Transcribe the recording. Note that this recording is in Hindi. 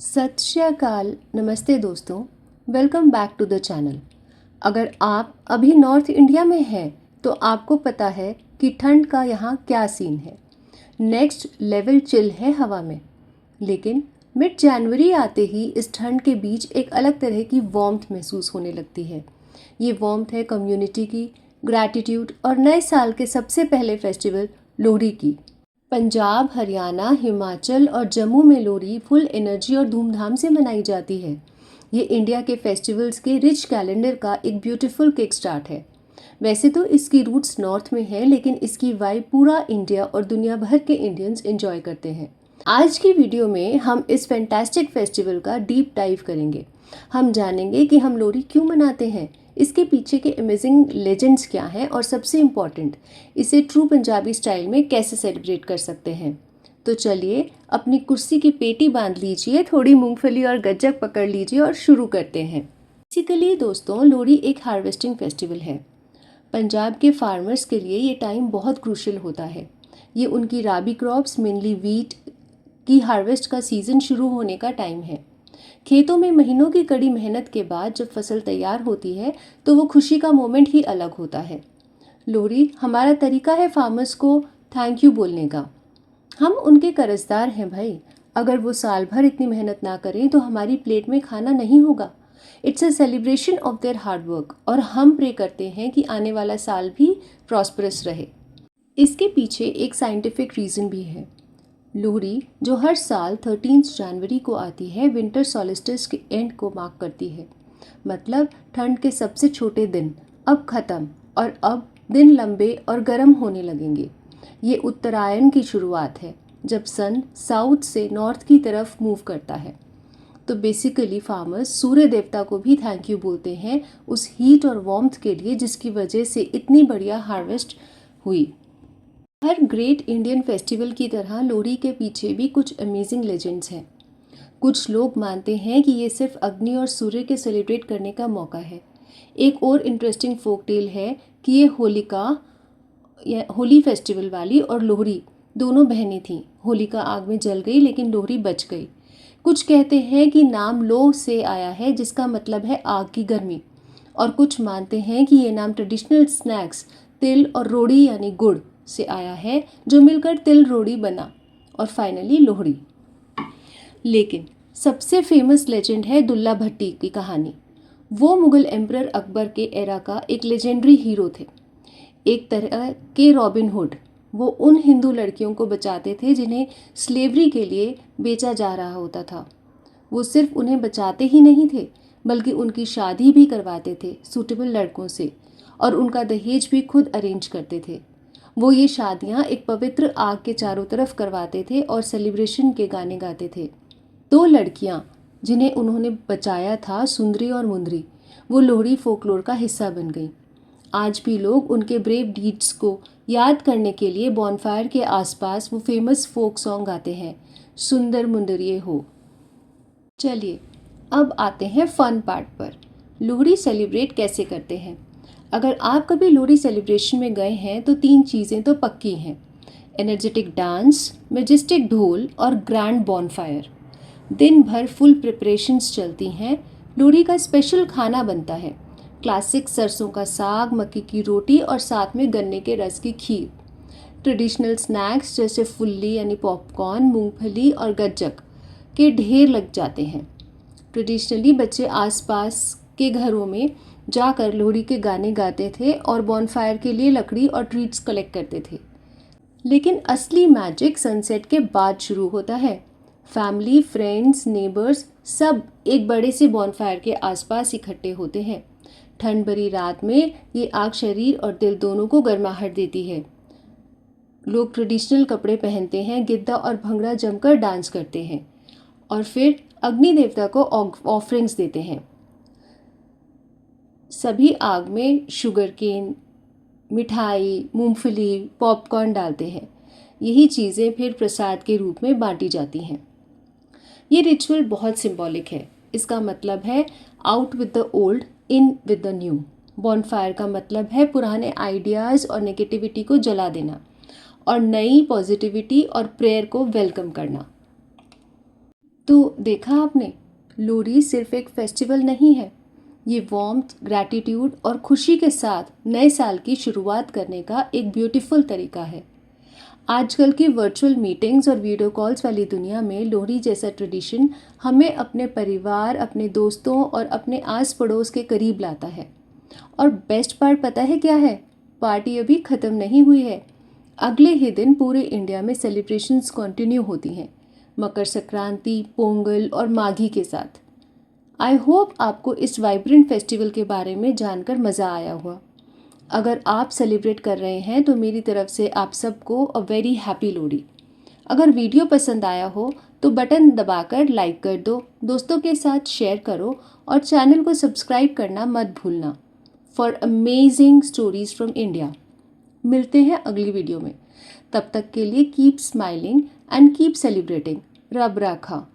सत श्री अकाल, नमस्ते दोस्तों। Welcome back to the channel. अगर आप अभी नॉर्थ इंडिया में हैं तो आपको पता है कि ठंड का यहाँ क्या सीन है। नेक्स्ट लेवल चिल है हवा में। लेकिन मिड जनवरी आते ही इस ठंड के बीच एक अलग तरह की वार्मथ महसूस होने लगती है। ये वार्मथ है कम्युनिटी की, ग्रैटिट्यूड और नए साल के सबसे पहले फेस्टिवल लोहड़ी की। पंजाब, हरियाणा, हिमाचल और जम्मू में लोहड़ी फुल एनर्जी और धूमधाम से मनाई जाती है। ये इंडिया के फेस्टिवल्स के रिच कैलेंडर का एक ब्यूटीफुल किक स्टार्ट है। वैसे तो इसकी रूट्स नॉर्थ में है, लेकिन इसकी वाइब पूरा इंडिया और दुनिया भर के इंडियंस एंजॉय करते हैं। आज की वीडियो में हम इस फैंटास्टिक फेस्टिवल का डीप डाइव करेंगे। हम जानेंगे कि हम लोहड़ी क्यों मनाते हैं, इसके पीछे के अमेजिंग लेजेंड्स क्या हैं और सबसे इम्पॉर्टेंट, इसे ट्रू पंजाबी स्टाइल में कैसे सेलिब्रेट कर सकते हैं। तो चलिए अपनी कुर्सी की पेटी बांध लीजिए, थोड़ी मूंगफली और गज्जक पकड़ लीजिए और शुरू करते हैं। बेसिकली दोस्तों, लोहड़ी एक हार्वेस्टिंग फेस्टिवल है। पंजाब के फार्मर्स के लिए ये टाइम बहुत क्रूशियल होता है। ये उनकी राबी क्रॉप्स, मेनली वीट की हार्वेस्ट का सीज़न शुरू होने का टाइम है। खेतों में महीनों की कड़ी मेहनत के बाद जब फसल तैयार होती है तो वो खुशी का मोमेंट ही अलग होता है। लोहड़ी हमारा तरीका है फार्मर्स को थैंक यू बोलने का। हम उनके कर्जदार हैं भाई। अगर वो साल भर इतनी मेहनत ना करें तो हमारी प्लेट में खाना नहीं होगा। It's a celebration of their hard work और हम प्रे करते हैं कि आने वाला साल भी प्रॉस्परस रहे। इसके पीछे एक साइंटिफिक रीज़न भी है। लोहड़ी जो हर साल 13 जनवरी को आती है, विंटर सॉलिस्टिस के एंड को मार्क करती है। मतलब ठंड के सबसे छोटे दिन अब ख़त्म और अब दिन लंबे और गर्म होने लगेंगे। ये उत्तरायण की शुरुआत है, जब सन साउथ से नॉर्थ की तरफ मूव करता है। तो बेसिकली फार्मर्स सूर्य देवता को भी थैंक यू बोलते हैं उस हीट और वार्मथ के लिए जिसकी वजह से इतनी बढ़िया हार्वेस्ट हुई। हर ग्रेट इंडियन फेस्टिवल की तरह लोहड़ी के पीछे भी कुछ अमेजिंग लेजेंड्स हैं। कुछ लोग मानते हैं कि ये सिर्फ अग्नि और सूर्य के सेलिब्रेट करने का मौका है। एक और इंटरेस्टिंग फोक टेल है कि ये होली फेस्टिवल वाली और लोहड़ी दोनों बहनें थीं। होलिका आग में जल गई लेकिन लोहड़ी बच गई। कुछ कहते हैं कि नाम लोह से आया है, जिसका मतलब है आग की गर्मी। और कुछ मानते हैं कि ये नाम ट्रेडिशनल स्नैक्स तिल और रोड़ी यानी गुड़ से आया है, जो मिलकर तिल रोड़ी बना और फाइनली लोहड़ी। लेकिन सबसे फेमस लेजेंड है दुल्ला भट्टी की कहानी। वो मुगल एम्परर अकबर के एरा का एक लेजेंडरी हीरो थे, एक तरह के रॉबिन हुड। वो उन हिंदू लड़कियों को बचाते थे जिन्हें स्लेवरी के लिए बेचा जा रहा होता था। वो सिर्फ उन्हें बचाते ही नहीं थे, बल्कि उनकी शादी भी करवाते थे सूटेबल लड़कों से, और उनका दहेज भी खुद अरेंज करते थे। वो ये शादियाँ एक पवित्र आग के चारों तरफ करवाते थे और सेलिब्रेशन के गाने गाते थे। दो लड़कियाँ जिन्हें उन्होंने बचाया था, सुंदरी और मुंदरी, वो लोहड़ी फोकलोर का हिस्सा बन गई। आज भी लोग उनके ब्रेव डीड्स को याद करने के लिए बॉनफायर के आसपास वो फेमस फोक सॉन्ग गाते हैं, सुंदर मुंदरिये हो। चलिए अब आते हैं फन पार्ट पर। लोहड़ी सेलिब्रेट कैसे करते हैं। अगर आप कभी लोहड़ी सेलिब्रेशन में गए हैं तो 3 चीज़ें तो पक्की हैं: एनर्जेटिक डांस, मैजेस्टिक ढोल और ग्रैंड बॉनफायर। दिन भर फुल प्रिपरेशंस चलती हैं। लोहड़ी का स्पेशल खाना बनता है, क्लासिक सरसों का साग, मक्की की रोटी और साथ में गन्ने के रस की खीर। ट्रेडिशनल स्नैक्स जैसे फुल्ली यानी पॉपकॉर्न, मूंगफली और गज्जक के ढेर लग जाते हैं। ट्रेडिशनली बच्चे आसपास के घरों में जाकर लोहड़ी के गाने गाते थे और बॉनफायर के लिए लकड़ी और ट्रीट्स कलेक्ट करते थे। लेकिन असली मैजिक सनसेट के बाद शुरू होता है। फैमिली, फ्रेंड्स, नेबर्स सब एक बड़े से बॉनफायर के आसपास इकट्ठे होते हैं। ठंड भरी रात में ये आग शरीर और दिल दोनों को गर्माहट देती है। लोग ट्रेडिशनल कपड़े पहनते हैं, गिद्दा और भंगड़ा जमकर डांस करते हैं और फिर अग्नि देवता को ऑफरिंग्स देते हैं। सभी आग में शुगर केन, मिठाई, मूंगफली, पॉपकॉर्न डालते हैं। यही चीज़ें फिर प्रसाद के रूप में बांटी जाती हैं। ये रिचुअल बहुत सिंबॉलिक है। इसका मतलब है out with the old, in with the new. Bonfire का मतलब है पुराने आइडियाज़ और नेगेटिविटी को जला देना और नई पॉजिटिविटी और प्रेयर को वेलकम करना। तो देखा आपने, लोहड़ी सिर्फ एक फेस्टिवल नहीं है, ये वार्मथ, ग्रैटिट्यूड और खुशी के साथ नए साल की शुरुआत करने का एक ब्यूटीफुल तरीका है। आजकल की वर्चुअल मीटिंग्स और वीडियो कॉल्स वाली दुनिया में लोहड़ी जैसा ट्रेडिशन हमें अपने परिवार, अपने दोस्तों और अपने आस पड़ोस के करीब लाता है। और बेस्ट पार्ट पता है क्या है? पार्टी अभी ख़त्म नहीं हुई है। अगले ही दिन पूरे इंडिया में सेलिब्रेशंस कंटिन्यू होती हैं, मकर संक्रांति, पोंगल और माघी के साथ। आई होप आपको इस वाइब्रेंट फेस्टिवल के बारे में जानकर मज़ा आया हुआ। अगर आप सेलिब्रेट कर रहे हैं तो मेरी तरफ से आप सबको अ वेरी हैप्पी लोहड़ी। अगर वीडियो पसंद आया हो तो बटन दबाकर लाइक कर दो, दोस्तों के साथ शेयर करो और चैनल को सब्सक्राइब करना मत भूलना for amazing stories from India. मिलते हैं अगली वीडियो में। तब तक के लिए keep smiling and keep celebrating. रब राखा।